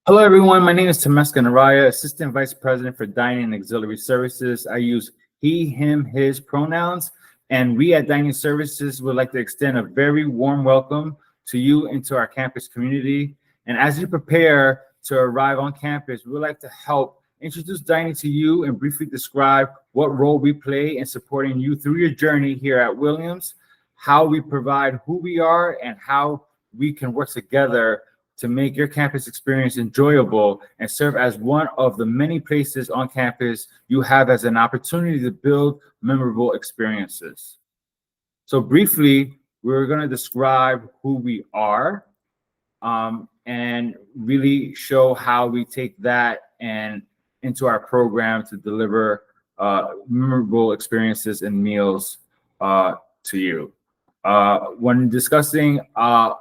Hello, everyone. My name is Temeska Naraya, Assistant Vice President for Dining and Auxiliary Services. I use he, him, his pronouns, and we at Dining Services would like to extend a very warm welcome to you into our campus community. And as you prepare to arrive on campus, we would like to help introduce dining to you and briefly describe what role we play in supporting you through your journey here at Williams, how we provide who we are, and how we can work together to make your campus experience enjoyable and serve as one of the many places on campus you have as an opportunity to build memorable experiences. So briefly, we're going to describe who we are and really show how we take that and into our program to deliver memorable experiences and meals to you. When discussing our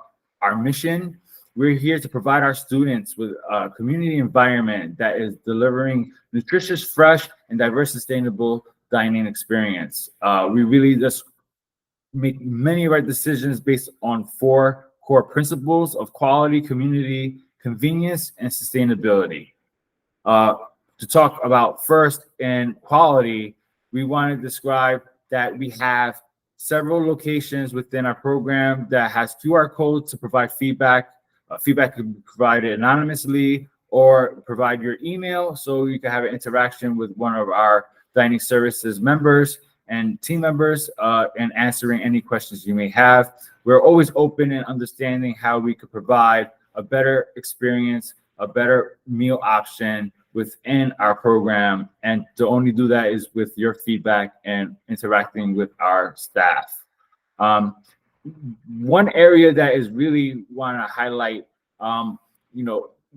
mission, we're here to provide our students with a community environment that is delivering nutritious, fresh, and diverse sustainable dining experience. We really just make many of our decisions based on 4 core principles of quality, community, convenience, and sustainability. To talk about first in quality, we want to describe that we have several locations within our program that has QR codes to provide feedback. Feedback can be provided anonymously or provide your email so you can have an interaction with one of our dining services members and team members and answering any questions you may have. We're always open and understanding how we could provide a better experience, a better meal option within our program. And to only do that is with your feedback and interacting with our staff. One area that is really want to highlight,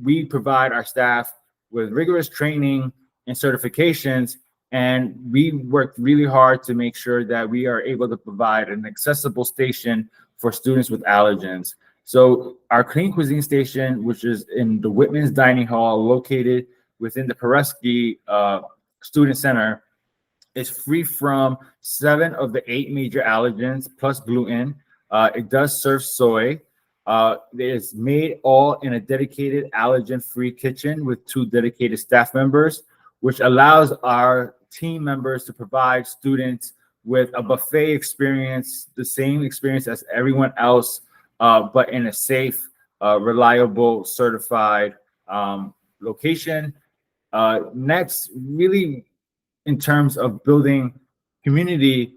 we provide our staff with rigorous training and certifications, and we worked really hard to make sure that we are able to provide an accessible station for students with allergens. So our Clean Cuisine Station, which is in the Whitman's Dining Hall, located within the Peresky Student Center, is free from 7 of the 8 major allergens plus gluten. It does serve soy. It is made all in a dedicated allergen-free kitchen with 2 dedicated staff members, which allows our team members to provide students with a buffet experience, the same experience as everyone else, but in a safe, reliable, certified location. Next, really in terms of building community,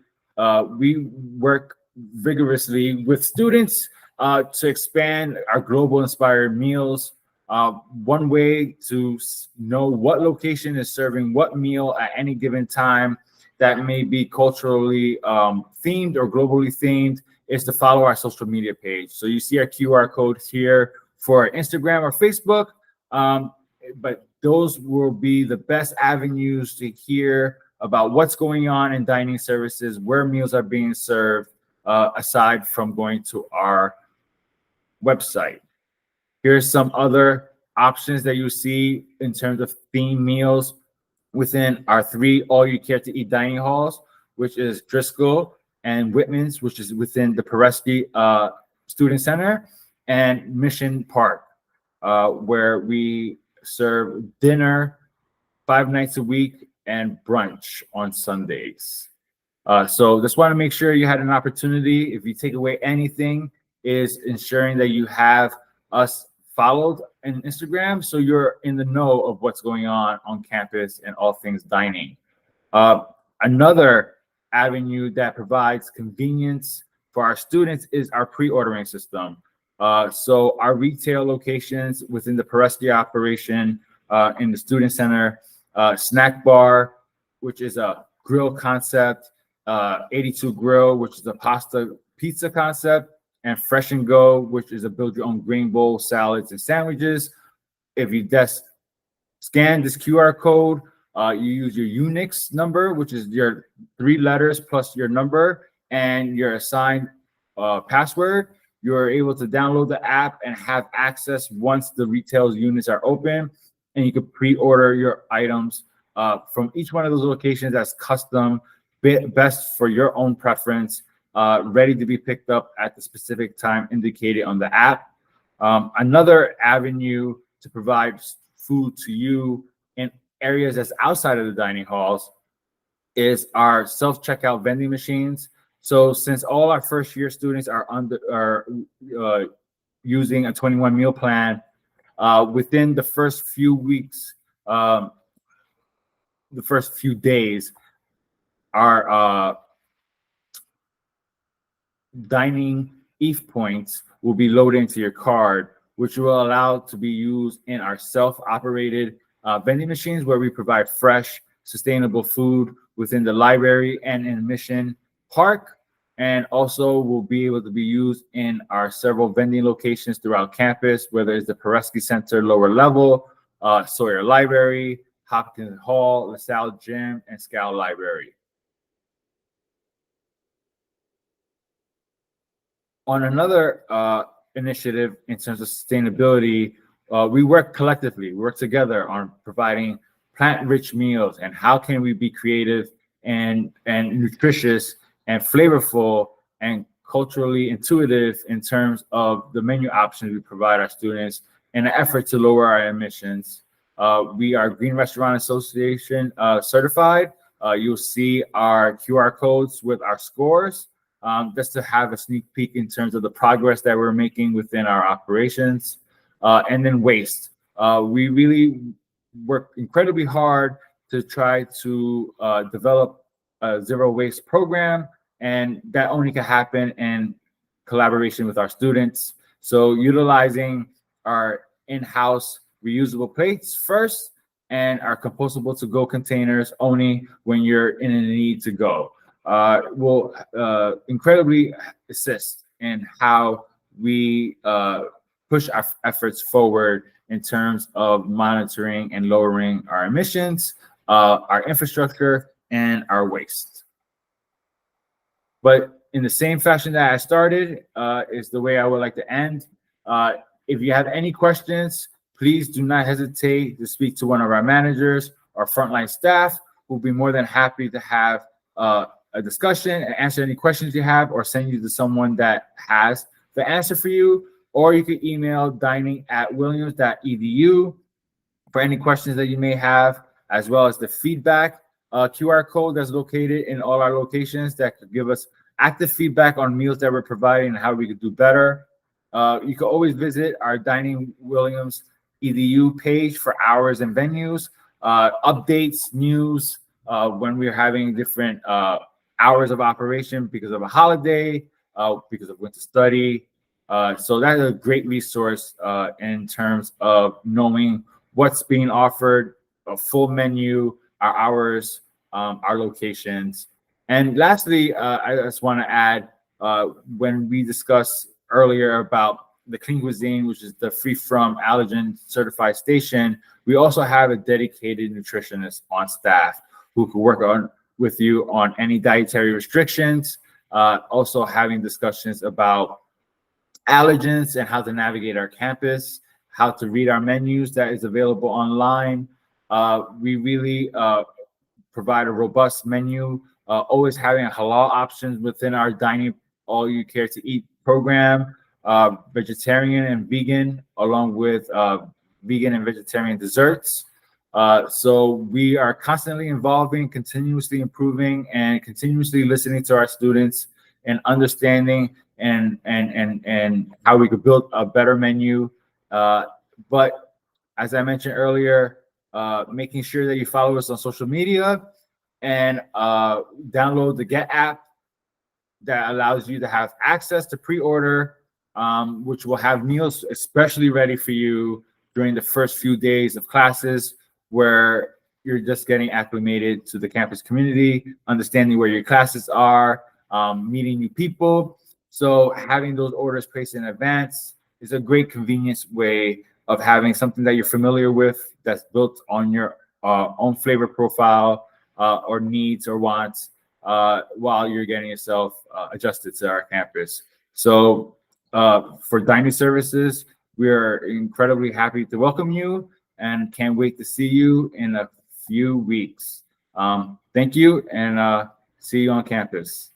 we work vigorously with students to expand our global inspired meals. One way to know what location is serving what meal at any given time that may be culturally themed or globally themed is to follow our social media page. So you see our QR codes here for Instagram or Facebook, but those will be the best avenues to hear about what's going on in dining services, where meals are being served, aside from going to our website. Here's some other options that you see in terms of themed meals within our 3 all-you-care-to-eat dining halls, which is Driscoll and Whitman's, which is within the Peresky Student Center, and Mission Park, where we serve dinner 5 nights a week and brunch on Sundays. So just want to make sure you had an opportunity. If you take away anything, is ensuring that you have us followed on Instagram so you're in the know of what's going on campus and all things dining. Another avenue that provides convenience for our students is our pre-ordering system. So our retail locations within the Peresky operation, in the Student Center, Snack Bar, which is a grill concept, 82 Grill, which is a pasta pizza concept, and Fresh and Go, which is a build your own grain bowl, salads, and sandwiches. If you just scan this QR code, you use your Unix number, which is your 3 letters plus your number and your assigned password. You're able to download the app and have access once the retail units are open, and you can pre-order your items from each one of those locations that's custom, best for your own preference, ready to be picked up at the specific time indicated on the app. Another avenue to provide food to you in areas that's outside of the dining halls is our self-checkout vending machines. So since all our first year students are uh, using a 21 meal plan, within the first few weeks, the first few days, our dining ETH points will be loaded into your card, which will allow to be used in our self-operated vending machines where we provide fresh, sustainable food within the library and in Mission Park. And also will be able to be used in our several vending locations throughout campus, whether it's the Peresky Center lower level, Sawyer Library, Hopkins Hall, LaSalle Gym, and Scout Library. On another initiative in terms of sustainability, we work collectively, we work together on providing plant-rich meals and how can we be creative and nutritious and flavorful and culturally intuitive in terms of the menu options we provide our students in an effort to lower our emissions. We are Green Restaurant Association certified. You'll see our QR codes with our scores. Just to have a sneak peek in terms of the progress that we're making within our operations. And then waste. We really work incredibly hard to try to develop a zero waste program, and that only can happen in collaboration with our students. So utilizing our in-house reusable plates first and our compostable to-go containers only when you're in a need to go. Will incredibly assist in how we push our efforts forward in terms of monitoring and lowering our emissions, our infrastructure, and our waste. But in the same fashion that I started is the way I would like to end. If you have any questions, please do not hesitate to speak to one of our managers or frontline staff, who'll be more than happy to have a discussion and answer any questions you have, or send you to someone that has the answer for you. Or you can email dining@williams.edu for any questions that you may have, as well as the feedback QR code that's located in all our locations that could give us active feedback on meals that we're providing and how we could do better. You can always visit our Dining Williams EDU page for hours and venues, updates, news, when we're having different hours of operation because of a holiday, because of winter study. So that's a great resource in terms of knowing what's being offered, a full menu, our hours, our locations. And lastly, I just want to add, when we discussed earlier about the Clean Cuisine, which is the free from allergen certified station, we also have a dedicated nutritionist on staff who can work with you on any dietary restrictions, also having discussions about allergens and how to navigate our campus, how to read our menus that is available online. We really provide a robust menu, always having halal options within our dining all you care to eat program, vegetarian and vegan, along with vegan and vegetarian desserts. So we are constantly evolving, continuously improving, and continuously listening to our students and understanding and how we could build a better menu. But as I mentioned earlier, making sure that you follow us on social media and download the Get app that allows you to have access to pre-order, which will have meals especially ready for you during the first few days of classes, where you're just getting acclimated to the campus community, understanding where your classes are, meeting new people. So having those orders placed in advance is a great convenience way of having something that you're familiar with that's built on your own flavor profile or needs or wants while you're getting yourself adjusted to our campus. So for dining services, we are incredibly happy to welcome you and can't wait to see you in a few weeks. Thank you, and see you on campus.